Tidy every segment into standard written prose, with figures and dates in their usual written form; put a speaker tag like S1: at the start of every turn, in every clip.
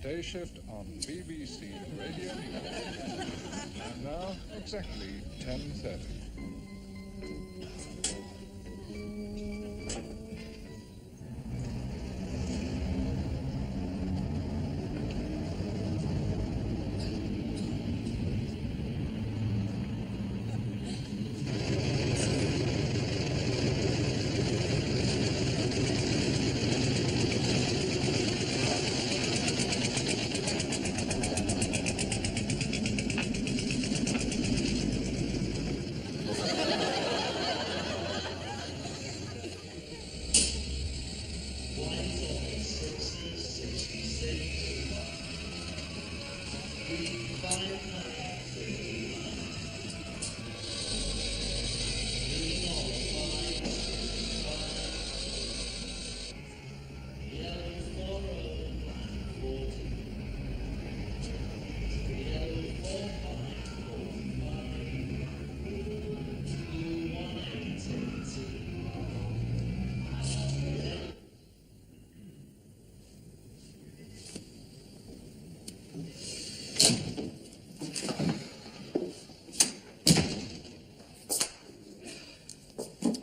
S1: Day shift on BBC Radio. And now, exactly 10:30.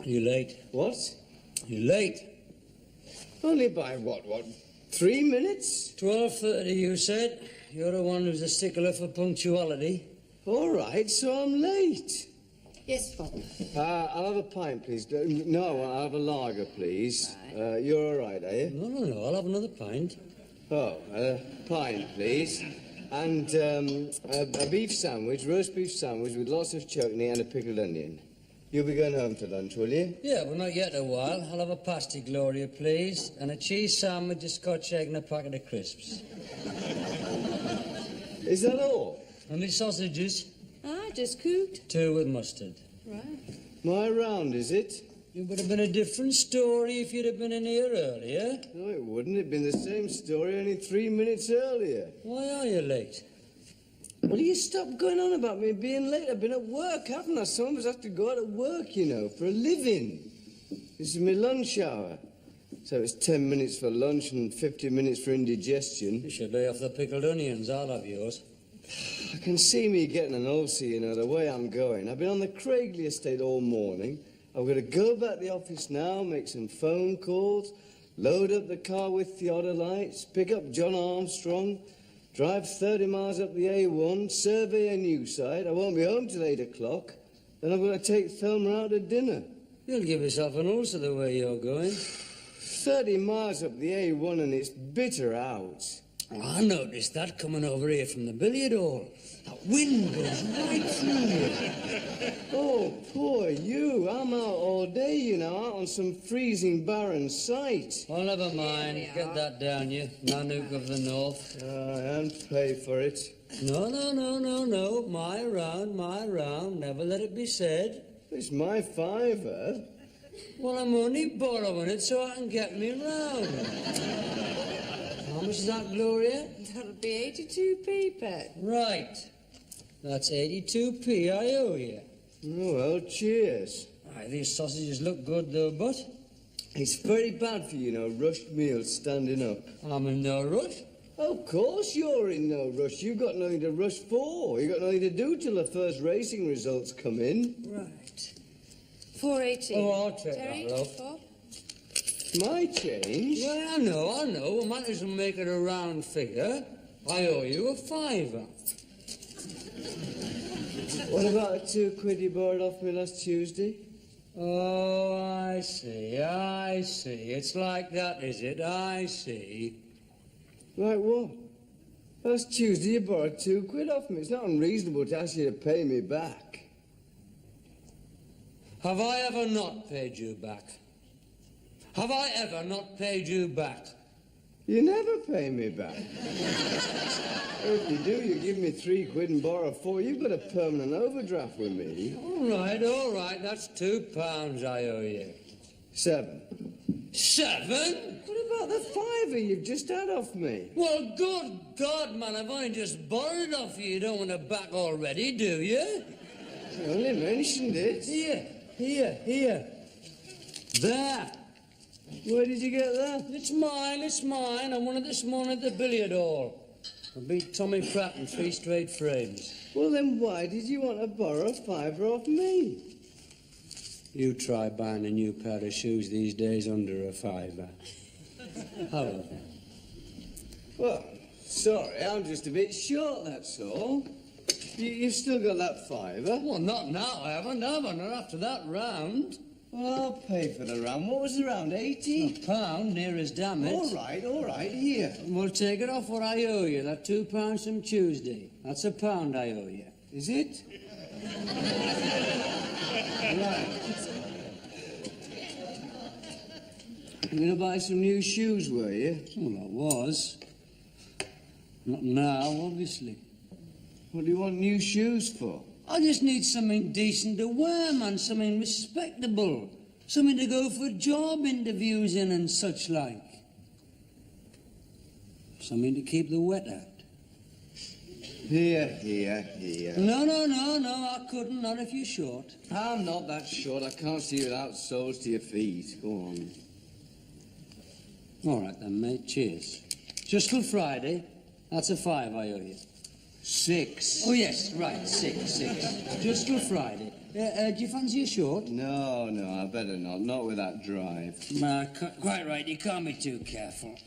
S2: You late?
S3: What?
S2: You late?
S3: Only by what, 3 minutes?
S2: 12:30, you said. You're the one who's a stickler for punctuality.
S3: All right, so I'm late.
S4: Yes, Father.
S3: I'll have a pint, please. No, I'll have a lager, please.
S4: Right.
S3: You're all right, are you?
S2: No, I'll have another pint.
S3: Oh, pint, please. And a beef sandwich, roast beef sandwich with lots of chutney and a pickled onion. You'll be going home for lunch, will you?
S2: Yeah, but not yet a while. I'll have a pasty, Gloria, please. And a cheese sandwich, a Scotch egg and a packet of crisps.
S3: Is that all?
S2: Only sausages.
S4: Just cooked.
S2: 2 with mustard.
S4: Right.
S3: My round, is it?
S2: It would have been a different story if you'd have been in here earlier.
S3: No, it wouldn't. It'd been the same story only 3 minutes earlier.
S2: Why are you late?
S3: Will you stop going on about me being late? I've been at work, haven't I? Some of us have to go out at work, you know, for a living. This is my lunch hour. So it's 10 minutes for lunch and 50 minutes for indigestion.
S2: You should lay off the pickled onions. I'll have yours.
S3: I can see me getting an ulcer, you know, the way I'm going. I've been on the Craigley estate all morning. I've got to go back to the office now, make some phone calls, load up the car with theodolites, pick up John Armstrong, drive 30 miles up the A1, survey a new site. I won't be home till 8 o'clock. Then I've got to take Thelma out to dinner.
S2: You'll give yourself an ulcer the way you're going.
S3: 30 miles up the A1 and it's bitter out.
S2: I noticed that coming over here from the billiard hall. That wind goes right through you.
S3: Oh, poor you. I'm out all day, you know, out on some freezing barren site.
S2: Well, never mind. Get that down, you Nanook of the North.
S3: And pay for it.
S2: No. My round. Never let it be said.
S3: It's my fiver.
S2: Well, I'm only borrowing it so I can get me round. How much is that, Gloria?
S4: That'll be 82p, Pet.
S2: Right. That's 82p I owe you.
S3: Oh, well, cheers.
S2: Right, these sausages look good, though, but...
S3: It's very bad for you know, rushed meals standing up.
S2: I'm in no rush.
S3: Of course you're in no rush. You've got nothing to rush for. You've got nothing to do till the first racing results come in.
S4: Right. 4.18.
S2: Oh, I'll take
S4: Terry,
S2: that, love.
S4: Bob?
S3: My change?
S2: Well, I know. We might as well make it a round figure. I owe you a £5.
S3: What about the £2 you borrowed off me last Tuesday?
S2: Oh, I see. It's like that, is it? I see.
S3: Like what? Last Tuesday you borrowed £2 off me. It's not unreasonable to ask you to pay me back.
S2: Have I ever not paid you back? Have I ever not paid you back?
S3: You never pay me back. If you do, you give me £3 and borrow 4. You've got a permanent overdraft with me.
S2: All right. That's £2 I owe you.
S3: 7.
S2: 7?
S3: What about the £5 you've just had off me?
S2: Well, good God, man, I've only just borrowed off you. You don't want it back already, do you?
S3: I only mentioned it.
S2: Here. There.
S3: Where did you get that?
S2: It's mine. I won it this morning at the billiard hall. I beat Tommy Pratt in 3 straight frames.
S3: Well, then why did you want to borrow £5 off me?
S2: You try buying a new pair of shoes these days under a £5. However.
S3: Well, sorry, I'm just a bit short, that's all. You've still got that £5?
S2: Well, not now, I haven't. Not after that round.
S3: Well, I'll pay for the round. What was the round, 80?
S2: £1, near as damn it.
S3: All right, here.
S2: We'll take it off what I owe you, that £2 from Tuesday. That's £1 I owe you.
S3: Is it? Right. You're going to buy some new shoes, were you?
S2: Well, I was. Not now, obviously.
S3: What do you want new shoes for?
S2: I just need something decent to wear, man, something respectable. Something to go for job interviews in and such like. Something to keep the wet out.
S3: Here.
S2: No, I couldn't, not if you're short.
S3: I'm not that short. I can't see without soles to your feet. Go on.
S2: All right then, mate, cheers. Just till Friday, that's a £5 I owe you.
S3: 6.
S2: Oh, yes, right, 6. Just till Friday. Do you fancy a short?
S3: No, I better not. Not with that drive.
S2: Quite right, you can't be too careful.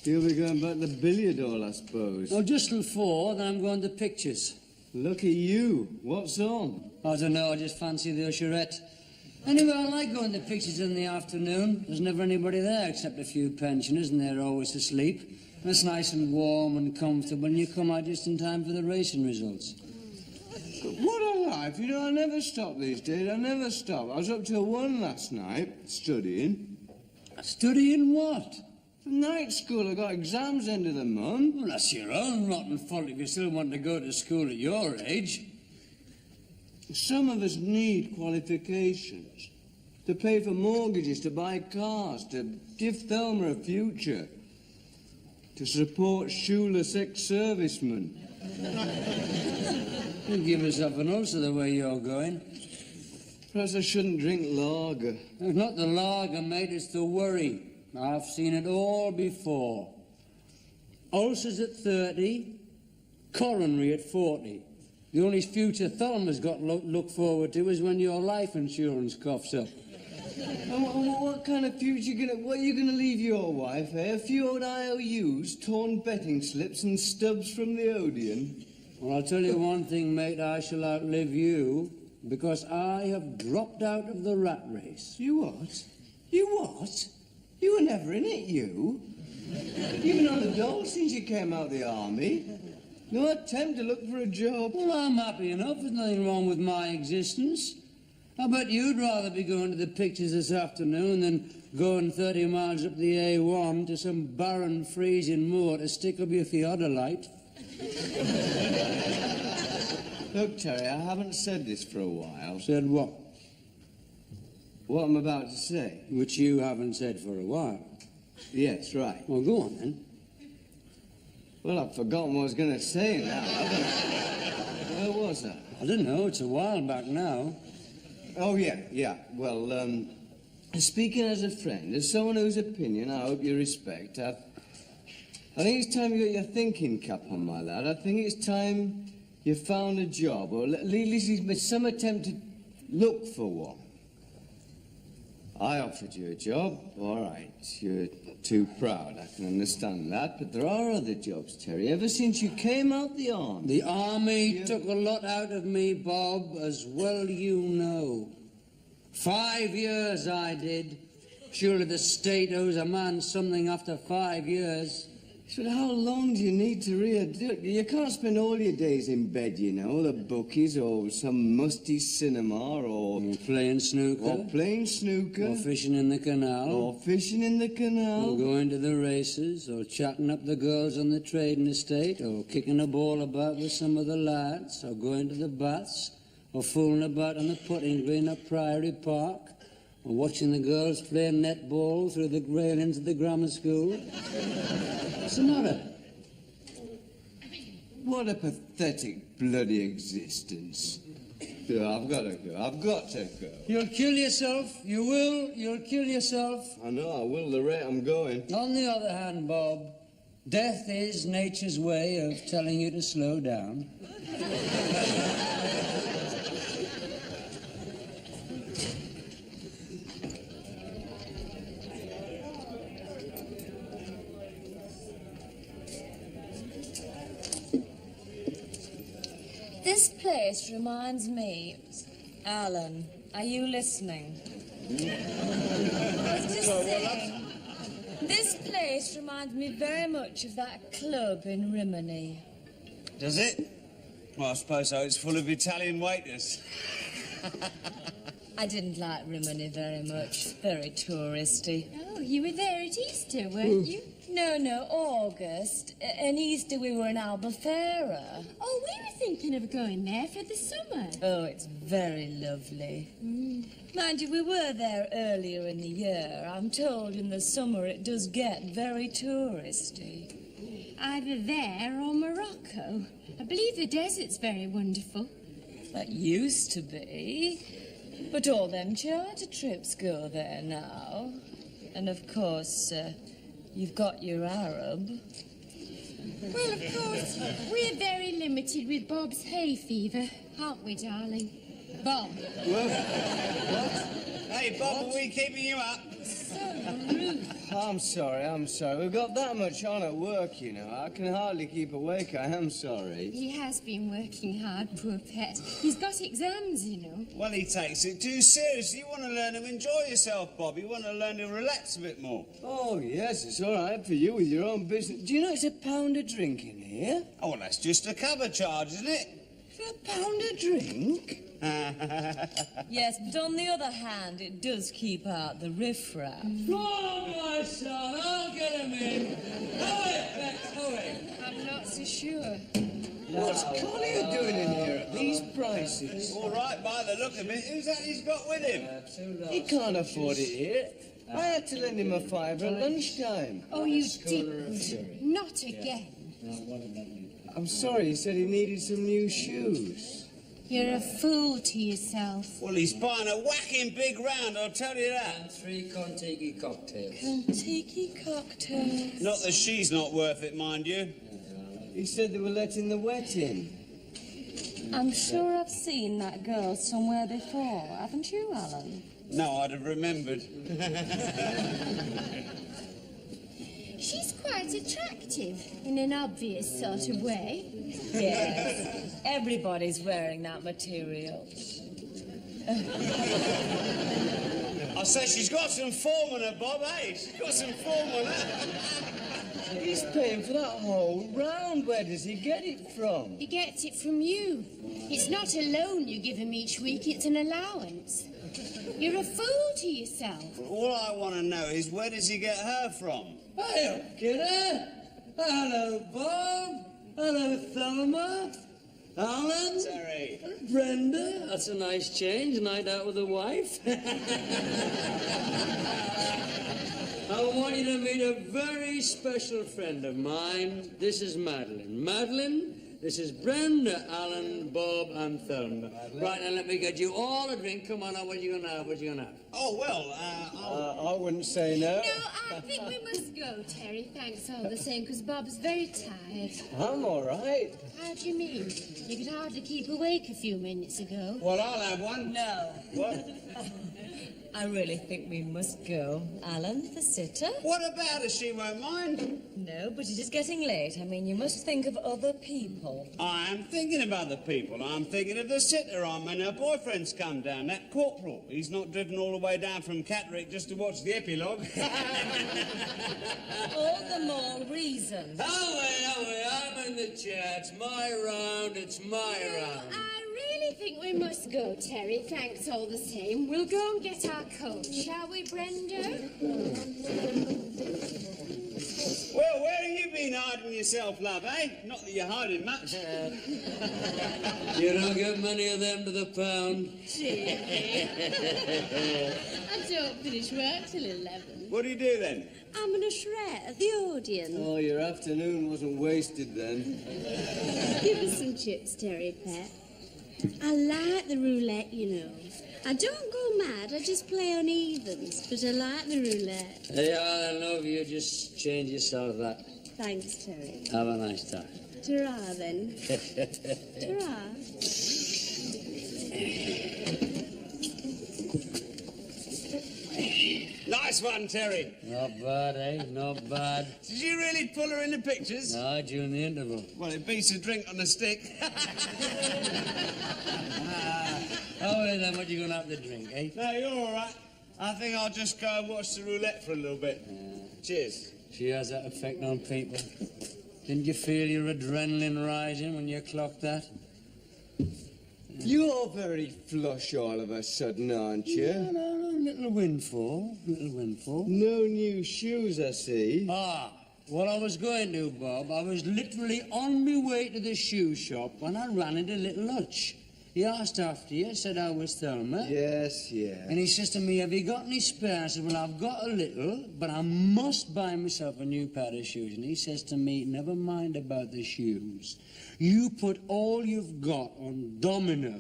S3: You'll be going back to the billiard hall, I suppose.
S2: Oh, just till 4, then I'm going to pictures.
S3: Look at you. What's on?
S2: I don't know, I just fancy the usherette. Anyway, I like going to pictures in the afternoon. There's never anybody there except a few pensioners, and they're always asleep. And it's nice and warm and comfortable, and you come out just in time for the racing results.
S3: What a life. You know, I never stop these days. I never stop. I was up till 1 last night, studying.
S2: Studying what?
S3: Night school. I got exams end of the month.
S2: Well, that's your own rotten fault if you still want to go to school at your age.
S3: Some of us need qualifications. To pay for mortgages, to buy cars, to give Thelma a future. To support shoeless ex-servicemen.
S2: You give yourself an ulcer the way you're going.
S3: Perhaps I shouldn't drink lager.
S2: It's not the lager, mate, it's the worry. I've seen it all before. Ulcers at 30, coronary at 40. The only future Thelma's got to look forward to is when your life insurance coughs up.
S3: And what kind of future what are you going to leave your wife, eh? A few old IOUs, torn betting slips and stubs from the Odeon?
S2: Well, I'll tell you one thing, mate, I shall outlive you because I have dropped out of the rat race.
S3: You what? You what? You were never in it, you? You've been on the dole since you came out of the army. No attempt to look for a job.
S2: Well, I'm happy enough. There's nothing wrong with my existence. I bet you'd rather be going to the pictures this afternoon than going 30 miles up the A1 to some barren, freezing moor to stick up your theodolite.
S3: Look, Terry, I haven't said this for a while.
S2: Said what?
S3: What I'm about to say.
S2: Which you haven't said for a while.
S3: Yes, right.
S2: Well, go on, then.
S3: Well, I've forgotten what I was going to say now, haven't I? Where was I?
S2: I don't know. It's a while back now.
S3: Oh, yeah. Well, speaking as a friend, as someone whose opinion I hope you respect, I think it's time you got your thinking cap on, my lad. I think it's time you found a job, or at least you made some attempt to look for one. I offered you a job, all right. You're too proud, I can understand that, but there are other jobs, Terry. Ever since you came out the army...
S2: The army took a lot out of me, Bob, as well you know. 5 years I did. Surely the state owes a man something after 5 years.
S3: But how long do you need to read? You can't spend all your days in bed, you know, the bookies or some musty cinema or
S2: playing snooker.
S3: Or playing snooker.
S2: Or fishing in the canal.
S3: Or fishing in the canal.
S2: Or going to the races, or chatting up the girls on the trading estate, or kicking a ball about with some of the lads, or going to the baths, or fooling about on the putting green at Priory Park, or watching the girls play netball through the railings of the grammar school. What's the matter?
S3: What a pathetic bloody existence. I've got to go. I've got to go.
S2: You'll kill yourself. You will. You'll kill yourself.
S3: I know I will, the rate I'm going.
S2: On the other hand, Bob, death is nature's way of telling you to slow down.
S4: This place reminds me... Alan, are you listening? I was just saying, this place reminds me very much of that club in Rimini.
S5: Does it? Well, I suppose so. It's full of Italian waiters.
S4: I didn't like Rimini very much. Very touristy.
S6: Oh, you were there at Easter, weren't you?
S4: No, August. And Easter we were in Albufeira.
S6: Oh, we were thinking of going there for the summer.
S4: Oh, it's very lovely. Mind you, we were there earlier in the year. I'm told in the summer it does get very touristy.
S6: Either there or Morocco. I believe the desert's very wonderful.
S4: That used to be. But all them charter trips go there now. And of course, you've got your Arab.
S6: Well, of course, we're very limited with Bob's hay fever, aren't we, darling? Bob.
S3: What?
S5: Hey, Bob, are we keeping you up?
S6: So rude.
S3: I'm sorry. We've got that much on at work, you know. I can hardly keep awake. I am sorry.
S6: He has been working hard, poor pet. He's got exams, you know.
S5: Well, he takes it too seriously. You want to learn to enjoy yourself, Bob. You want to learn to relax a bit more.
S3: Oh, yes, it's all right for you with your own business. Do you know it's £1 a drink in here?
S5: Oh, well, that's just a cover charge, isn't it?
S3: £1 a drink?
S4: Yes, but on the other hand, it does keep out the riffraff.
S2: Oh, my son, I'll get him in. Hurry, Bex, hurry.
S4: I'm not so sure.
S3: What's Connie doing in here at these prices?
S5: All right, by the look of it. Who's that he's got with him?
S3: He can't afford it here. I had to lend him a £5 at lunchtime.
S6: Oh, you didn't. Not again.
S3: I'm sorry, he said he needed some new shoes.
S6: You're a fool to yourself.
S5: Well, he's buying a whacking big round, I'll tell you that.
S2: And 3 Contiki cocktails.
S4: Contiki cocktails.
S5: Not that she's not worth it, mind you.
S3: He said they were letting the wet in.
S4: I'm sure I've seen that girl somewhere before, haven't you, Alan?
S5: No, I'd have remembered.
S6: She's quite attractive, in an obvious sort of way.
S4: Yes. Everybody's wearing that material.
S5: I say she's got some form on her, Bob, eh? She's got some form on her.
S3: He's paying for that whole round. Where does he get it from?
S6: He gets it from you. It's not a loan you give him each week, it's an allowance. You're a fool to yourself.
S5: All I want to know is where does he get her from?
S2: Hiya, kidder. Hello, Bob. Hello, Thelma. Alan.
S5: Terry.
S2: Brenda. That's a nice change. Night out with the wife. I want you to meet a very special friend of mine. This is Madeline. Madeline, This is Brenda, Alan, Bob, and Thelma. Right, now let me get you all a drink. Come on, now, what are you gonna have? What are you gonna have?
S5: Oh, well,
S3: I wouldn't say no.
S6: No, I think we must go, Terry. Thanks all the same, because Bob's very tired.
S3: I'm all right.
S6: How do you mean? You could hardly keep awake a few minutes ago.
S5: well, I'll have one.
S4: No,
S5: What?
S4: I really think we must go. Alan, the sitter?
S5: What about her? She won't mind.
S4: No, but it is getting late. I mean, you must think of other people.
S5: I am thinking of other people. I'm thinking of the sitter on when her boyfriend's come down, that corporal. He's not driven all the way down from Catterick just to watch the epilogue.
S4: All the more reason.
S2: I'm in the chair. It's my round. It's my round.
S6: I really think we must go, Terry. Thanks all the same. We'll go and get our coat, shall we, Brenda?
S5: Well, where have you been hiding yourself, love, eh? Not that you're hiding much.
S2: You don't get many of them to the pound.
S6: I don't finish work till 11.
S5: What do you do then?
S6: I'm an usherette at the Odeon.
S3: Oh, your afternoon wasn't wasted then.
S6: Give us some chips, Terry Pet. I like the roulette, you know. I don't go mad, I just play on evens, but I like the roulette.
S2: Hey, Alan, love you. Just change yourself that.
S6: Thanks, Terry.
S2: Have a nice time.
S6: Ta-ra, then. Ta-ra.
S5: Nice one, Terry.
S2: Not bad, eh? Not bad.
S5: Did you really pull her in the pictures?
S2: No, during the interval.
S5: Well, it beats a drink on a stick.
S2: Oh, well, then what you gonna have to drink, eh?
S5: No, you're all right. I think I'll just go and watch the roulette for a little bit. Cheers.
S2: She has that effect on people. Didn't you feel your adrenaline rising when you clocked that?
S3: You're very flush all of a sudden, aren't you?
S2: No, little windfall.
S3: No new shoes, I see.
S2: Ah, what I was going to, Bob, I was literally on my way to the shoe shop when I ran into little Hutch. He asked after you, said I was Thelma.
S3: Yes.
S2: And he says to me, have you got any spare? I said, well, I've got a little, but I must buy myself a new pair of shoes. And he says to me, never mind about the shoes. You put all you've got on domino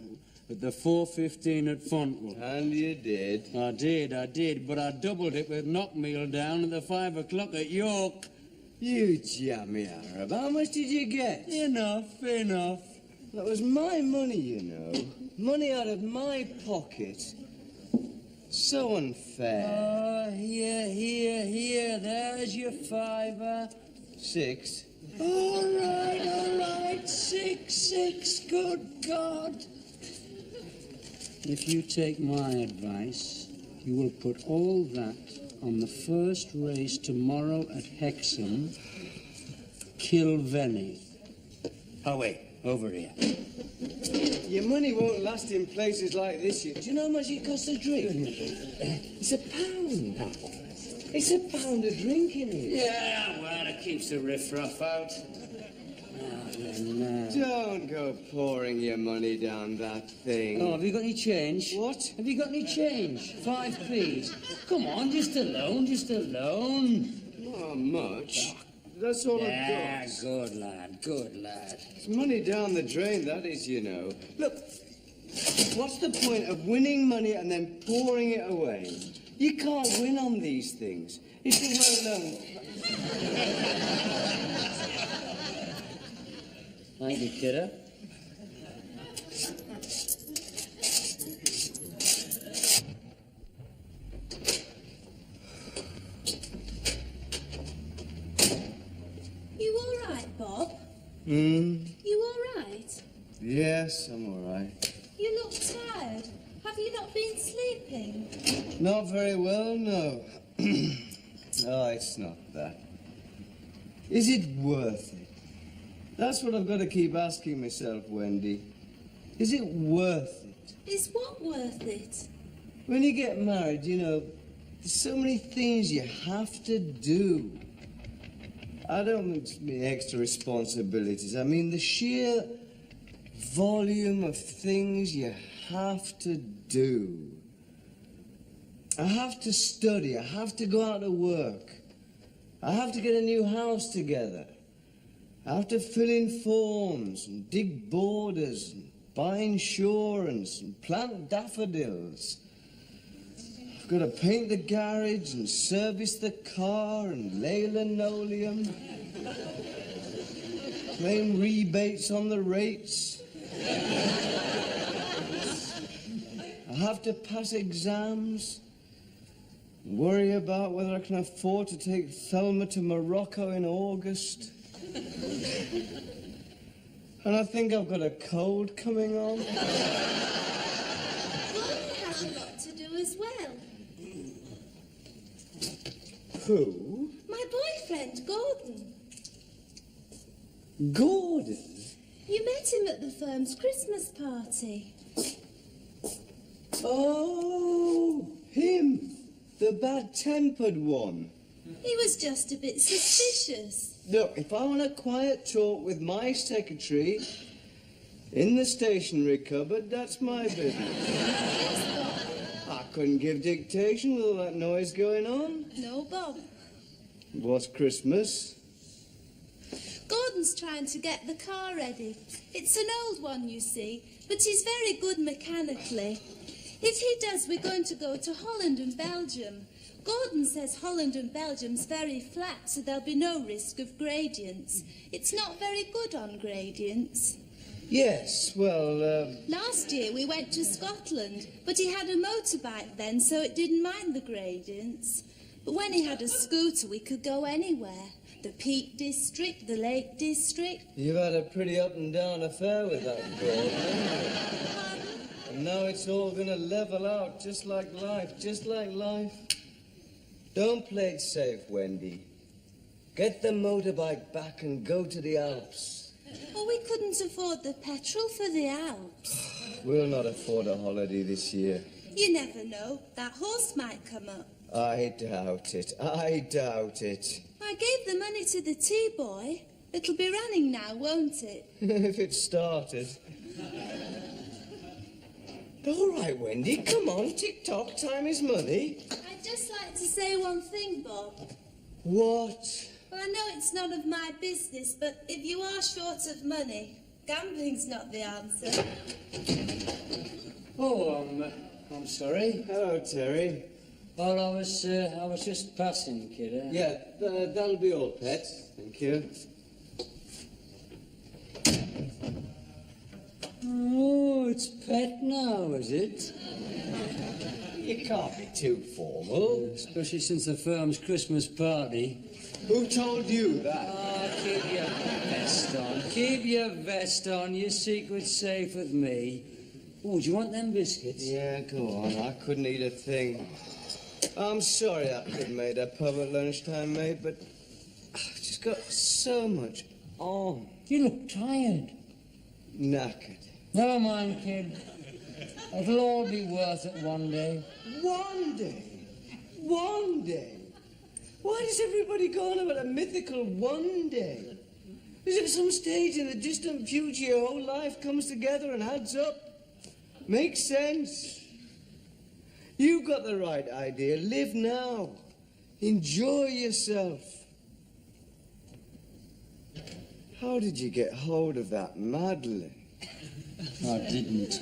S2: at the 4:15 at Fontwell.
S3: And you did.
S2: I did, but I doubled it with knockmeal down at the 5 o'clock at York.
S3: You jammy Arab. How much did you get?
S2: Enough.
S3: That was my money, you know. Money out of my pocket. So unfair.
S2: Oh, here, there's your fiver.
S3: 6.
S2: All right, 6, good God. If you take my advice, you will put all that on the first race tomorrow at Hexham, Kilvenny. Oh, wait, over here.
S3: Your money won't last in places like this. Do you know how much it costs a drink? It's £1. It's £1 a drink in here.
S2: Yeah, well, it keeps the riffraff out. No.
S3: Don't go pouring your money down that thing.
S2: Oh, have you got any change?
S3: What?
S2: Have you got any change? 5p. Come on, just a loan.
S3: Not much. That's all I've got.
S2: Good lad.
S3: It's money down the drain, that is, you know. Look, what's the point of winning money and then pouring it away? You can't win on these things. It's a well-known...
S2: Thank you, kiddo.
S6: You all right, Bob? You all right?
S3: Yes, I'm all right.
S6: You look tired. Have you not been sleeping?
S3: Not very well, no. No, it's not that. Is it worth it? That's what I've got to keep asking myself, Wendy. Is it worth it?
S6: Is what worth it?
S3: When you get married, you know, there's so many things you have to do. I don't mean extra responsibilities. I mean the sheer volume of things you have to do. I have to study. I have to go out to work. I have to get a new house together. I have to fill in forms and dig borders and buy insurance and plant daffodils. I've got to paint the garage and service the car and lay linoleum. Claim rebates on the rates. I have to pass exams. Worry about whether I can afford to take Thelma to Morocco in August. And I think I've got a cold coming on.
S6: Gordon has a lot to do as well.
S3: Who?
S6: My boyfriend, Gordon.
S3: Gordon?
S6: You met him at the firm's Christmas party.
S3: Oh, him. The bad-tempered one.
S6: He was just a bit suspicious.
S3: Look, if I want a quiet talk with my secretary in the stationery cupboard, that's my business. I couldn't give dictation with all that noise going on.
S6: No, Bob.
S3: What's Christmas?
S6: Gordon's trying to get the car ready. It's an old one, you see, but he's very good mechanically. If he does, we're going to go to Holland and Belgium. Gordon says Holland and Belgium's very flat, so there'll be no risk of gradients. It's not very good on gradients.
S3: Yes, well,
S6: Last year we went to Scotland, but he had a motorbike then, so it didn't mind the gradients. But when he had a scooter, we could go anywhere. The Peak District, the Lake District.
S3: You've had a pretty up-and-down affair with that Gordon, haven't you? And now it's all going to level out, just like life, just like life. Don't play it safe, Wendy. Get the motorbike back and go to the Alps.
S6: Oh, we couldn't afford the petrol for the Alps.
S3: We'll not afford a holiday this year.
S6: You never know. That horse might come up.
S3: I doubt it. I doubt it.
S6: I gave the money to the tea boy. It'll be running now, won't it?
S3: If it started. All right, Wendy, come on, tick-tock, time is money.
S6: I'd just like to say one thing, Bob.
S3: What?
S6: Well, I know it's none of my business, but if you are short of money, gambling's not the answer.
S2: Oh, I'm sorry.
S3: Hello, Terry.
S2: Well, I was just passing, kid.
S3: Yeah, that'll be all, Pet. Thank you.
S2: Oh, it's Pet now, is it?
S3: You can't be too formal.
S2: Especially since the firm's Christmas party.
S3: Who told you that?
S2: Oh, keep your vest on. Keep your vest on. Your secret's safe with me. Oh, do you want them biscuits?
S3: Yeah, go on. I couldn't eat a thing. I'm sorry I couldn't make that pub at lunchtime, mate, but I've just got so much on.
S2: You look tired.
S3: Knackered.
S2: Never mind, kid. It'll all be worth it one day.
S3: One day? One day? Why does everybody go on about a mythical one day? As if some stage in the distant future your whole life comes together and adds up. Makes sense. You've got the right idea. Live now. Enjoy yourself. How did you get hold of that Madeline?
S2: I didn't.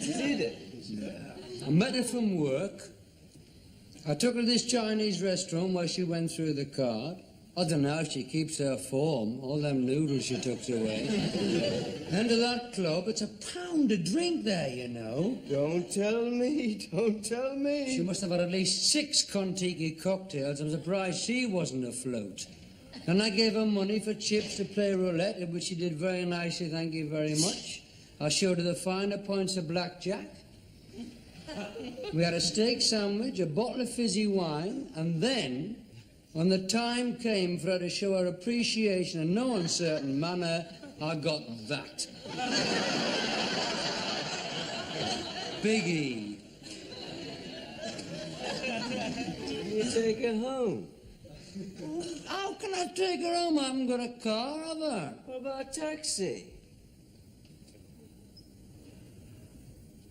S3: Did it?
S2: I met her from work. I took her to this Chinese restaurant where she went through the card. I don't know how she keeps her form, all them noodles she took away. Then to that club, it's £1 a drink there, you know.
S3: Don't tell me, don't tell me.
S2: She must have had at least 6 Contiki cocktails. I'm surprised she wasn't afloat. Then I gave her money for chips to play roulette, which she did very nicely, thank you very much. I showed her the finer points of blackjack. We had a steak sandwich, a bottle of fizzy wine, and then, when the time came for her to show her appreciation in no uncertain manner, I got that. Biggie.
S3: You take her home.
S2: How can I take her home? I haven't got a car, have I?
S3: What about a taxi?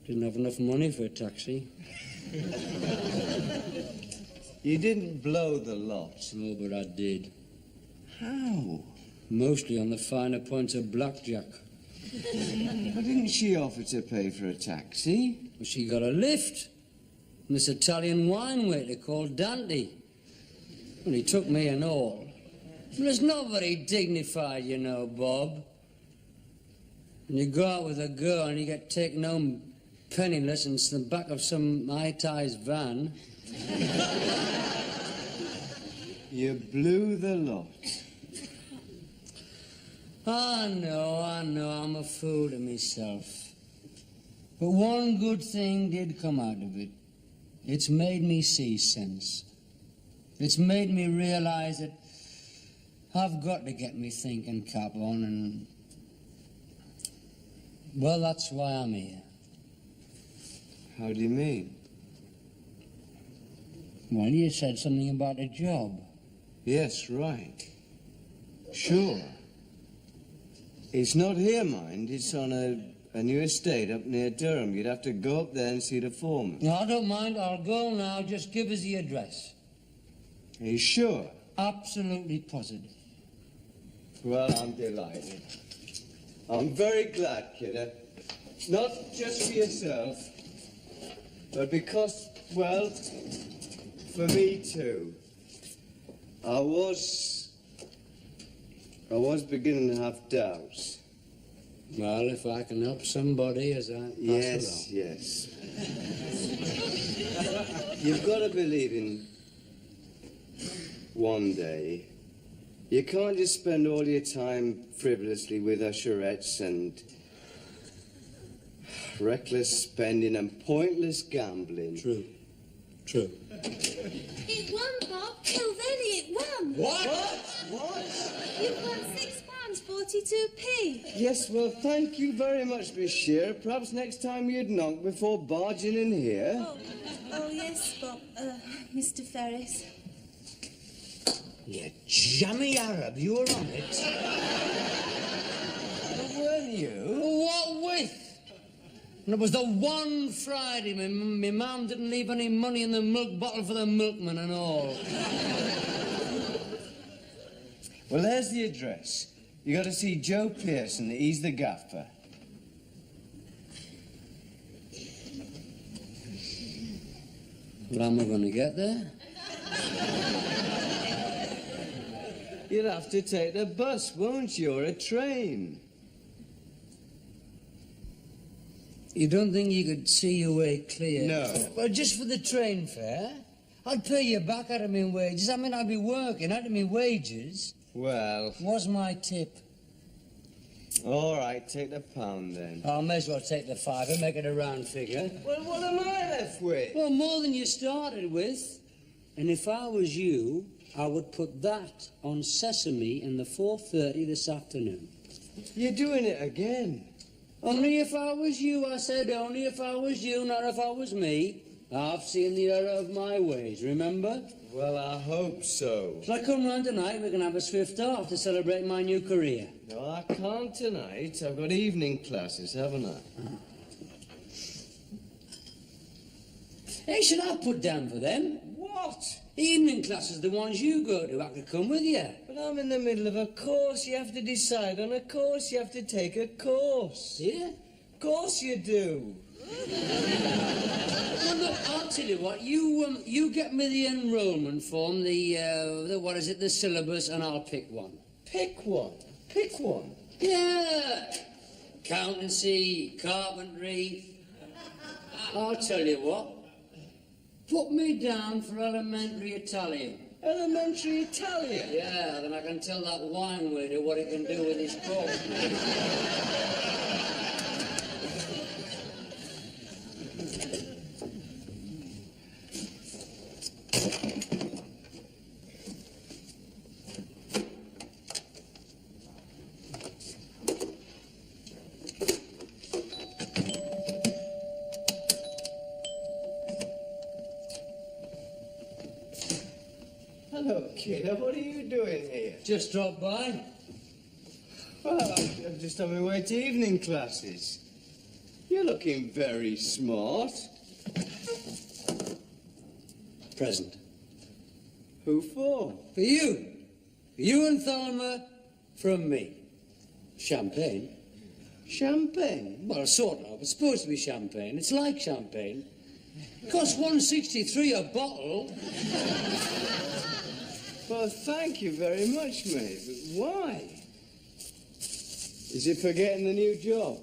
S2: Didn't have enough money for a taxi.
S3: You didn't blow the lot.
S2: Oh, but I did.
S3: How?
S2: Mostly on the finer points of blackjack.
S3: Why didn't she offer to pay for a taxi?
S2: Well, she got a lift from this Italian wine waiter called Dante. Well, he took me and all. Well, it's not very dignified, you know, Bob. When you go out with a girl and you get taken home penniless in the back of some high-ties van.
S3: You blew the lot.
S2: I know, I'm a fool to myself. But one good thing did come out of it. It's made me see sense. It's made me realize that I've got to get me thinking cap on, and well, that's why I'm here.
S3: How do you mean?
S2: Well, you said something about a job.
S3: Yes, right. Sure. It's not here, mind. It's on a new estate up near Durham. You'd have to go up there and see the foreman.
S2: No, I don't mind. I'll go now. Just give us the address.
S3: Are you sure?
S2: Absolutely positive.
S3: Well, I'm delighted. I'm very glad, kiddo. Not just for yourself, but because, well, for me too. I was beginning to have doubts.
S2: Well, if I can help somebody as I pass along.
S3: Yes. You've got to believe in one day. You can't just spend all your time frivolously with usherettes and reckless spending and pointless gambling.
S2: True. True.
S6: It won, Bob. Kilvenny, it won.
S3: What?
S6: You've won £6.42p.
S3: Yes, well, thank you very much, Miss Shearer. Perhaps next time you'd knock before barging in here.
S6: Oh yes, Bob. Mr. Ferris.
S2: You jammy Arab, you were on it.
S3: Well, weren't you?
S2: What with? And it was the one Friday my mum didn't leave any money in the milk bottle for the milkman and all.
S3: Well, there's the address. You got to see Joe Pearson. He's the gaffer.
S2: Well, how am I going to get there?
S3: You'd have to take the bus, won't you, or a train?
S2: You don't think you could see your way clear?
S3: No.
S2: Well, just for the train fare? I'd pay you back out of my wages. I mean, I'd be working out of my wages.
S3: Well...
S2: What's my tip?
S3: All right, take the pound, then.
S2: I may as well take the five and make it a round figure.
S3: Well, what am I left with?
S2: Well, more than you started with. And if I was you, I would put that on Sesame in the 4:30 this afternoon.
S3: You're doing it again.
S2: Only if I was you, I said, only if I was you, not if I was me. I've seen the error of my ways, remember?
S3: Well, I hope so.
S2: Shall I come round tonight? We can have a swift off to celebrate my new career.
S3: No, I can't tonight. I've got evening classes, haven't I?
S2: Hey, should I put down for them?
S3: What?
S2: Evening classes, the ones you go to. I could come with you.
S3: But I'm in the middle of a course. You have to decide on a course. You have to take a course.
S2: Yeah?
S3: Of course you do.
S2: Well, look, I'll tell you what. You get me the enrolment form, the what is it, the syllabus, and I'll pick one.
S3: Pick one. Pick one.
S2: Yeah. Accountancy, carpentry. I'll tell you what. Put me down for elementary Italian.
S3: Elementary Italian?
S2: Yeah, then I can tell that wine waiter what he can do with his coat.
S3: Hello, kiddo. What are you doing here?
S2: Just drop by.
S3: Well, I'm just on my way to evening classes. You're looking very smart.
S2: Present.
S3: Who for?
S2: For you. You and Thelma from me. Champagne.
S3: Champagne?
S2: Well, sort of. It's supposed to be champagne. It's like champagne. Costs $1.63 a bottle.
S3: Well, thank you very much, mate. But why? Is it for getting the new job?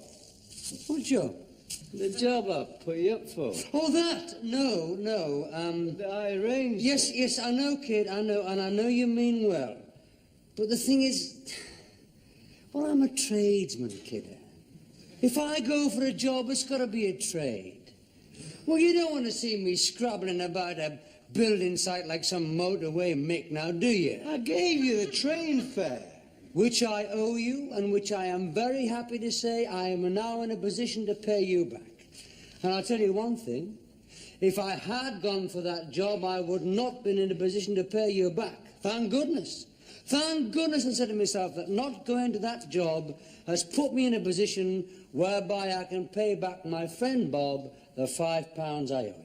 S2: What job?
S3: The job I put you up for.
S2: Oh, that? No.
S3: That I arranged.
S2: Yes, I know, kid, I know, and I know you mean well. But the thing is, well, I'm a tradesman, kidder. If I go for a job, it's got to be a trade. Well, you don't want to see me scrabbling about a building site like some motorway mick now, do you?
S3: I gave you the train fare.
S2: Which I owe you, and which I am very happy to say I am now in a position to pay you back. And I'll tell you one thing. If I had gone for that job, I would not been in a position to pay you back. Thank goodness. Thank goodness I said to myself that not going to that job has put me in a position whereby I can pay back my friend Bob the £5 I owe him.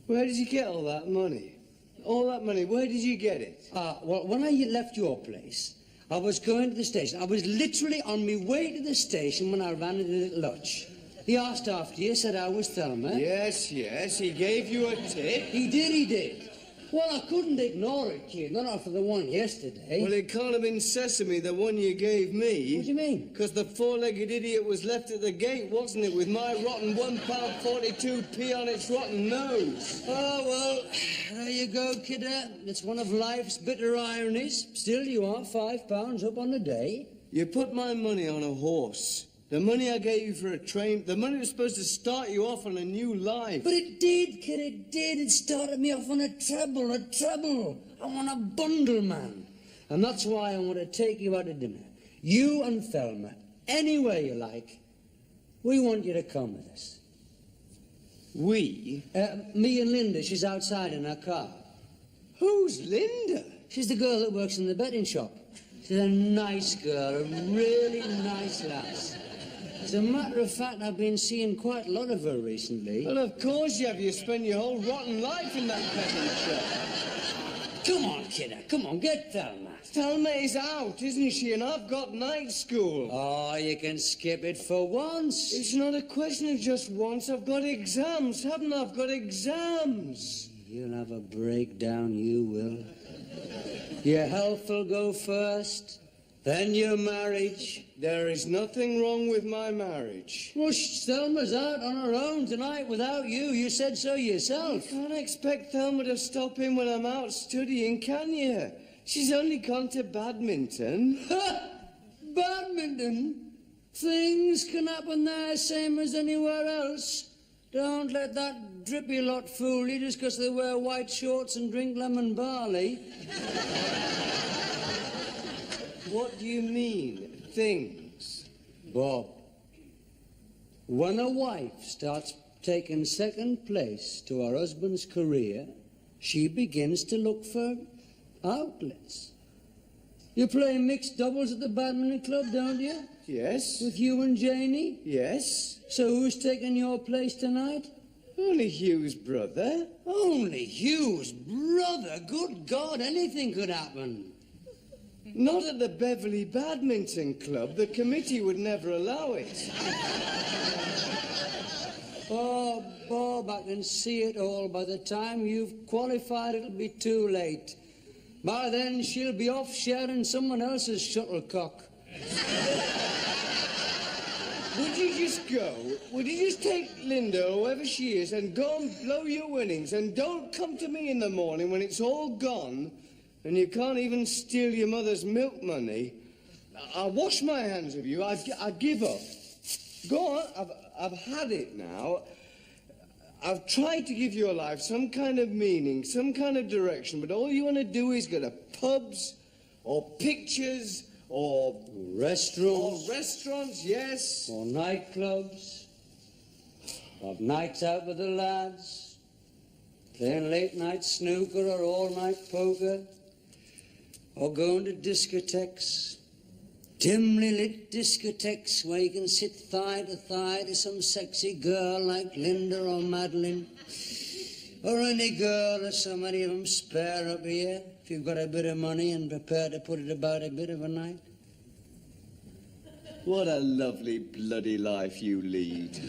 S3: Where did you get all that money? All that money, where did you get it?
S2: Well, when I left your place, I was going to the station. I was literally on my way to the station when I ran into Little Lodge. He asked after you, said I was Thelma.
S3: Yes, he gave you a tip.
S2: He did. Well, I couldn't ignore it, kid, not after the one yesterday.
S3: Well, it can't have been Sesame, the one you gave me.
S2: What do you mean?
S3: Because the four-legged idiot was left at the gate, wasn't it, with my rotten £1.42p on its rotten nose.
S2: Oh, well, there you go, kidder. It's one of life's bitter ironies. Still, you are £5 up on a day.
S3: You put my money on a horse. The money I gave you for a train, the money was supposed to start you off on a new life.
S2: But it did, kid, it did. It started me off on a treble. I want a bundle, man. And that's why I want to take you out to dinner. You and Thelma, any way you like. We want you to come with us.
S3: We?
S2: Me and Linda, she's outside in her car.
S3: Who's Linda?
S2: She's the girl that works in the betting shop. She's a nice girl, a really nice lass. As a matter of fact, I've been seeing quite a lot of her recently.
S3: Well, of course you have. You spend your whole rotten life in that betting shop.
S2: Come on, kidder. Come on, get Thelma.
S3: Thelma is out, isn't she? And I've got night school.
S2: Oh, you can skip it for once.
S3: It's not a question of just once. I've got exams, haven't I? I've got exams.
S2: You'll have a breakdown, you will. Your health will go first, then your marriage.
S3: There is nothing wrong with my marriage.
S2: Well, Thelma's out on her own tonight without you. You said so yourself.
S3: You can't expect Thelma to stop in when I'm out studying, can you? She's only gone to badminton.
S2: Ha! Badminton? Things can happen there same as anywhere else. Don't let that drippy lot fool you just because they wear white shorts and drink lemon barley.
S3: What do you mean, things?
S2: Bob, when a wife starts taking second place to her husband's career, she begins to look for outlets. You play mixed doubles at the badminton club, don't you?
S3: Yes.
S2: With Hugh and Janie?
S3: Yes.
S2: So who's taking your place tonight?
S3: Only Hugh's brother.
S2: Only Hugh's brother? Good God, anything could happen.
S3: Not at the Beverley Badminton Club. The committee would never allow it.
S2: Oh, Bob, I can see it all. By the time you've qualified, it'll be too late. By then, she'll be off sharing someone else's shuttlecock.
S3: Would you just go? Would you just take Linda, or whoever she is, and go and blow your winnings, and don't come to me in the morning when it's all gone, and you can't even steal your mother's milk money? I'll wash my hands of you. I give up. Go on. I've had it now. I've tried to give your life some kind of meaning, some kind of direction, but all you want to do is go to pubs or pictures or restaurants, yes.
S2: Or nightclubs. Or nights out with the lads. Playing late-night snooker or all-night poker. Or going to discotheques. Dimly lit discotheques where you can sit thigh to some sexy girl like Linda or Madeline. Or any girl or somebody of them spare up here, if you've got a bit of money and prepared to put it about a bit of a night?
S3: What a lovely bloody life you lead.